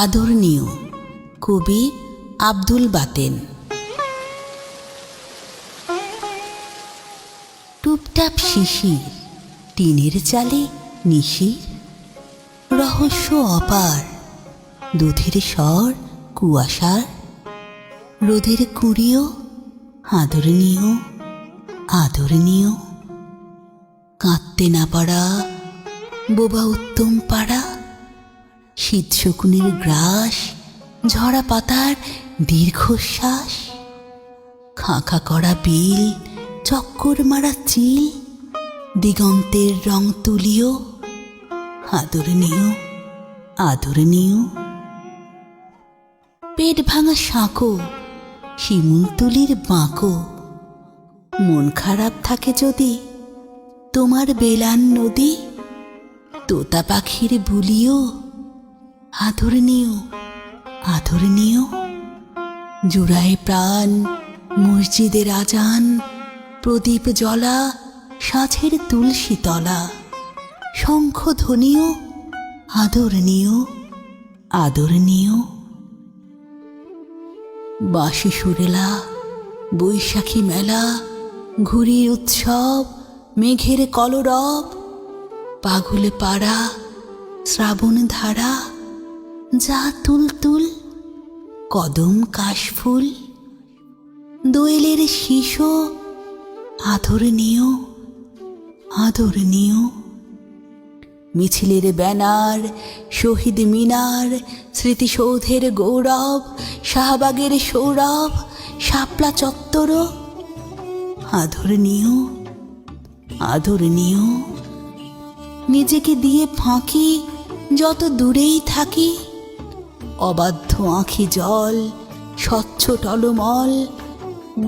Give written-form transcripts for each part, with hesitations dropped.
আদরণীয় কবি আব্দুল বাতেন। টুপটাপ শিশির, টিনের চালে নিশির, রহস্য অপার, দুধের স্বর কুয়াশার, রোদের কুড়িও আদরণীয় আদরণীয়, কাঁদতে না পারা বোবা উত্তম পাড়া, শীত শকুনের গ্রাস, ঝরা পাতার দীর্ঘশ্বাস, খাঁখা করা বিল, চক্কর মারা চিল, দিগন্তের রং তুলিও আদরণীয় আদরণীয়, পেট ভাঙা শাঁকো, শিমুলতুলির বাঁকো, মন খারাপ থাকে যদি তোমার বেলান নদী, তোতা পাখির বুলিও আদরণীয় আদরণীয়, জুড়ায় প্রাণ মসজিদের আজান, প্রদীপ জ্বলা সাঁঝের তুলসী তলা, শঙ্খ ধ্বনিও আদরণীয় আদরণীয়, বাঁশি সুরেলা, বৈশাখী মেলা, ঘুড়ির উৎসব, মেঘের কলরব, পাগলে পাড়া, শ্রাবণ ধারা, যা তুলতুল, কদম কাশফুল, দোয়েলের শিশু আদরণীয় আদরণীয়, মিছিলের ব্যানার, শহীদ মিনার, স্মৃতিসৌধের গৌরব, শাহবাগের সৌরভ, শাপলা চত্বর আদরণীয় আদরণীয়, নিজেকে দিয়ে ফাঁকি যত দূরেই থাকি, অবাধ্য আঁখি জল, স্বচ্ছ টলমল,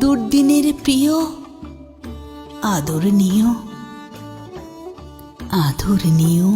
দুর্দিনের প্রিয় আদরণীয় আদরণীয়।